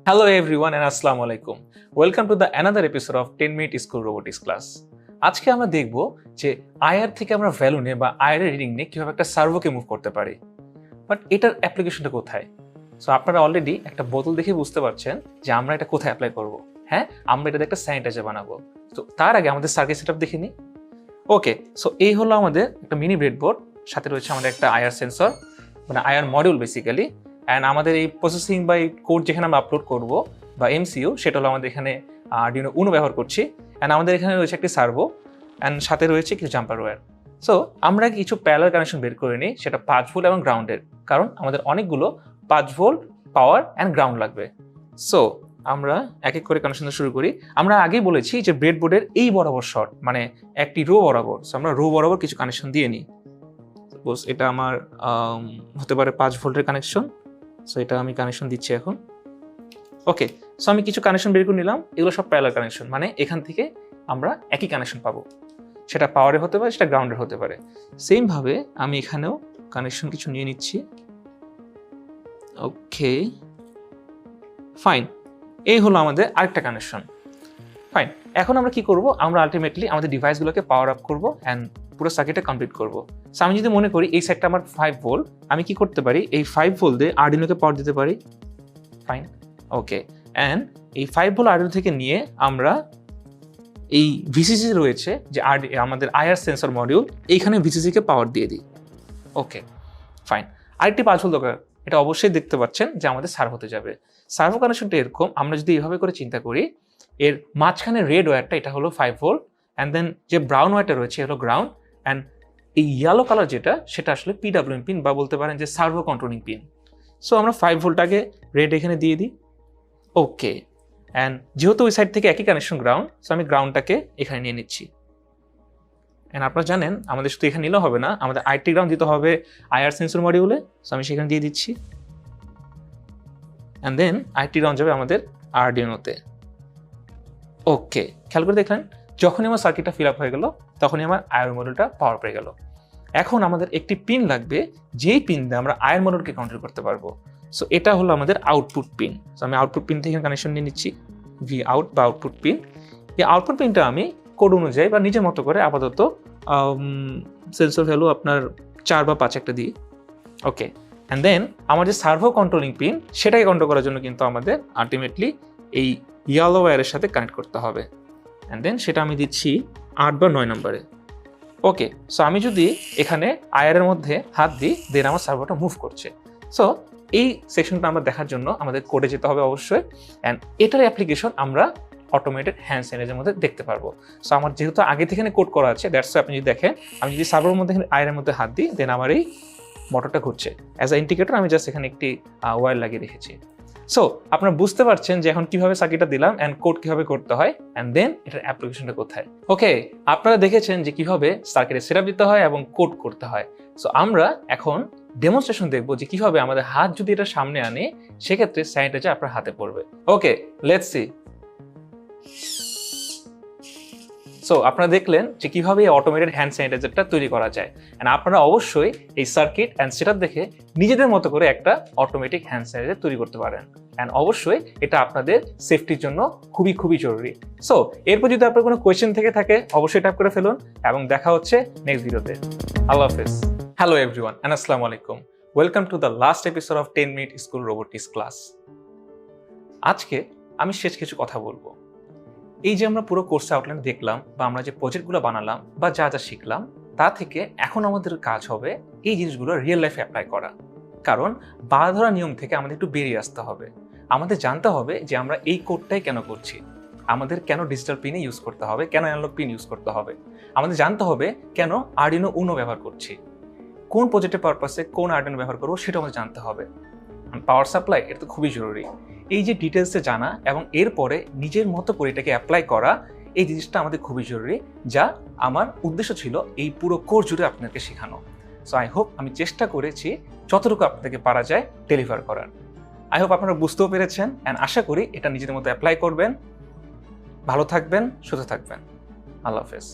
Hello everyone and Assalamu alaikum. Welcome to the another episode of 10-minute school robotics class. আজকে আমরা দেখব যে IR থেকে আমরা ভ্যালু নিয়ে বা আইআর রিডিং নিয়ে কিভাবে একটা সার্ভোকে মুভ করতে পারি। বাট এটার অ্যাপ্লিকেশনটা কোথায়? সো আপনারা অলরেডি একটা বোতল দেখে বুঝতে পারছেন যে আমরা এটা কোথায় অ্যাপ্লাই করব। হ্যাঁ, আমরা এটা একটা স্যানিটাইজার বানাবো। তো তার আগে আমাদের সার্কিট সেটআপ দেখে নিই। ওকে, সো এই হলো আমাদের একটা মিনি ব্রেডবোর্ড, সাথে রয়েছে আমাদের একটা আইআর সেন্সর, মানে আইআর মডিউল বেসিক্যালি। অ্যান্ড আমাদের এই প্রসেসিং বা এই কোড যেখানে আমরা আপলোড করবো বা এমসিইউ, সেটা হলো আমাদের এখানে আরডিনো উনো ব্যবহার করছি। অ্যান্ড আমাদের এখানে রয়েছে একটি সার্ভো অ্যান্ড সাথে রয়েছে কিছু জাম্পার ওয়্যার। সো আমরা কিছু প্যারালাল কানেকশন বের করে নিই, সেটা 5 ভোল্ট এবং গ্রাউন্ডের, কারণ আমাদের অনেকগুলো 5 ভোল্ট পাওয়ার অ্যান্ড গ্রাউন্ড লাগবে। সো আমরা এক এক করে কানেকশন শুরু করি। আমরা আগেই বলেছি যে ব্রেডবোর্ডের এই বরাবর শর্ট, মানে একটি রো বরাবর। সো আমরা রো বরাবর কিছু কানেকশন দিয়ে নিই। সাপোজ এটা আমার হতে পারে 5 ভোল্টের কানেকশন। সো এটা আমি কানেকশন দিচ্ছি এখন। ওকে, সো আমি কিছু কানেকশন বের করে নিলাম। এগুলো সব প্যারালাল কানেকশন, মানে এখান থেকে আমরা একই কানেকশন পাবো। সেটা পাওয়ারে হতে পারে, সেটা গ্রাউন্ডের হতে পারে। সেম ভাবে আমি এখানেও কানেকশন কিছু নিয়ে নিচ্ছি। ওকে, ফাইন। এই হলো আমাদের আরেকটা কানেকশন। ফাইন, এখন আমরা কি করব? আমরা আলটিমেটলি আমাদের ডিভাইসগুলোকে পাওয়ার আপ করবো অ্যান্ড পুরো সার্কিটটা কমপ্লিট করবো। সো আমি যদি মনে করি এই সাইডটা আমার 5 ভোল্ট, আমি কি করতে পারি? এই 5 ভোল্ট দিয়ে আরডিনোকে পাওয়ার দিতে পারি। Fine, okay. অ্যান্ড এই 5 ভোল্ট আরডিনো থেকে নিয়ে আমরা এই ভিসিসি রয়েছে যে আমাদের আইআর সেন্সর মডিউল, এইখানে ভিসিসিকে পাওয়ার দিয়ে দিই। ওকে, ফাইন। আরেকটি 5 ভোল্ট দরকার, এটা অবশ্যই দেখতে পাচ্ছেন যে আমাদের সার্ভ হতে যাবে। সার্ভো কানেকশনটা এরকম, আমরা যদি এইভাবে করে চিন্তা করি, এর মাঝখানে রেড ওয়্যারটা এটা হলো 5 ভোল্ট, অ্যান্ড দেন যে ব্রাউন ওয়্যারটা রয়েছে হলো গ্রাউন্ড, অ্যান্ড এই ইয়েলো কালার যেটা, সেটা আসলে পিডব্লিউএম পিন বা বলতে পারেন যে সার্ভো কন্ট্রোলিং পিন। সো আমরা 5 ভোল্টটাকে রেড এখানে দিয়ে দিই। ওকে, অ্যান্ড যেহেতু ওই সাইড থেকে একই কানেকশন গ্রাউন্ড, সো আমি গ্রাউন্ডটাকে এখানে নিয়ে নিচ্ছি। অ্যান্ড আপনারা জানেন আমাদের শুধু এখানে নিলেও হবে না, আমাদের আইটি গ্রাউন্ড দিতে হবে আইআর সেন্সর মডিউলে। সো আমি সেখানে দিয়ে দিচ্ছি, অ্যান্ড দেন আইটি গ্রাউন্ড যাবে আমাদের আরডিনোতে। ওকে, খেয়াল করে দেখলেন, যখনই আমার সার্কিটটা ফিল আপ হয়ে গেল, তখনই আমার আইআর মডিউলটা পাওয়ার পেয়ে গেল। এখন আমাদের একটি পিন লাগবে, যেই পিন দিয়ে আমরা আইআর মডিউলকে কন্ট্রোল করতে পারবো। সো এটা হলো আমাদের আউটপুট পিন। সো আমি আউটপুট পিন থেকে কানেকশন নিয়ে নিচ্ছি, ভি আউট বা আউটপুট পিন। এই আউটপুট পিনটা আমি কোড অনুযায়ী বা নিজের মতো করে আপাতত সেন্সর ভ্যালু আপনার 4 বা 5 একটা দিই। ওকে, অ্যান্ড দেন আমার যে সার্ভো কন্ট্রোলিং পিন, সেটাকে কন্ট্রোল করার জন্য কিন্তু আমাদের আলটিমেটলি এই ইয়েলো ওয়্যারের সাথে কানেক্ট করতে হবে। অ্যান্ড দেন সেটা আমি দিচ্ছি 8 বা 9 নম্বরে। ওকে, সো আমি যদি এখানে আইআরের মধ্যে হাত দিই, দেন আমার সার্ভোটা মুভ করছে। সো এই সেকশনটা আমরা দেখার জন্য আমাদের কোডে যেতে হবে অবশ্যই, অ্যান্ড এটার অ্যাপ্লিকেশন আমরা অটোমেটেড হ্যান্ড স্যানিটাইজারের মধ্যে দেখতে পারবো। সো আমার যেহেতু আগে থেকে কোড করা আছে, দ্যাটস আপনি যদি দেখেন, আমি যদি সার্ভোর মধ্যে আইআরের মধ্যে হাত দিই, দেন আমার এই মোটরটা ঘুরছে। অ্যাজ আ ইন্ডিকেটর আমি জাস্ট এখানে একটি ওয়্যার লাগিয়ে রেখেছি। সো আপনারা বুঝতে পারছেন যে এখন কিভাবে সার্কিটটা দিলাম অ্যান্ড কোড কিভাবে করতে হয়, অ্যান্ড দেন এটার অ্যাপ্লিকেশনটা কোথায়। ওকে, আপনারা দেখেছেন যে কিভাবে সার্কিটের সেটআপ দিতে হয় এবং কোড করতে হয়। সো আমরা এখন ডেমনস্ট্রেশন দেখবো যে কিভাবে আমাদের হাত যদি এটা সামনে আনে, সেক্ষেত্রে স্যানিটাইজার আপনার হাতে পড়বে। ওকে, লেটস সি। সো আপনারা দেখলেন যে কিভাবে এই অটোমেটেড হ্যান্ড স্যানিটাইজারটা তৈরি করা যায়, অ্যান্ড আপনারা অবশ্যই এই সার্কিট অ্যান্ড সেটআপ দেখে নিজেদের মতো করে একটা অটোমেটিক হ্যান্ড স্যানিটাইজার তৈরি করতে পারেন। অ্যান্ড অবশ্যই এটা আপনাদের সেফটির জন্য খুবই খুবই জরুরি। সো এরপর যদি আপনার কোনো কোয়েশ্চেন থেকে থাকে, অবশ্যই টাইপ করে ফেলুন, এবং দেখা হচ্ছে নেক্সট ভিডিওতে। আল্লাহ হাফেজ। হ্যালো এভরিওয়ান অ্যান্ড আসসালামু আলাইকুম। Welcome to the last episode of 10-minute school robotics class. আজকে আমি শেষ কিছু কথা বলবো। এই যে আমরা পুরো কোর্স আউটলাইন দেখলাম, বা আমরা যে প্রজেক্টগুলো বানালাম বা যা যা শিখলাম, তা থেকে এখন আমাদের কাজ হবে এই জিনিসগুলো রিয়েল লাইফে অ্যাপ্লাই করা। কারণ বাধা ধরা নিয়ম থেকে আমাদের একটু বেরিয়ে আসতে হবে। আমাদের জানতে হবে যে আমরা এই কোডটাই কেন করছি, আমাদের কেন ডিজিটাল পিন ইউজ করতে হবে, কেন অ্যানালগ পিন ইউজ করতে হবে, আমাদের জানতে হবে কেন আরডিনো উনো ব্যবহার করছি, কোন প্রজেক্টের পারপাসে কোন আরডিনো ব্যবহার করবো সেটা আমাদের জানতে হবে। পাওয়ার সাপ্লাই এটা তো খুবই জরুরি। এই যে ডিটেলসে জানা এবং এরপরে নিজের মতো করে এটাকে অ্যাপ্লাই করা, এই জিনিসটা আমাদের খুবই জরুরি, যা আমার উদ্দেশ্য ছিল এই পুরো কোর্স জুড়ে আপনাদেরকে শেখানো। সো আই হোপ আমি চেষ্টা করেছি যতটুকু আপনাদেরকে পারা যায় ডেলিভার করার। আই হোপ আপনারা বুঝতেও পেরেছেন, অ্যান্ড আশা করি এটা নিজেদের মতো অ্যাপ্লাই করবেন। ভালো থাকবেন, সুস্থ থাকবেন। আল্লাহ হাফেজ।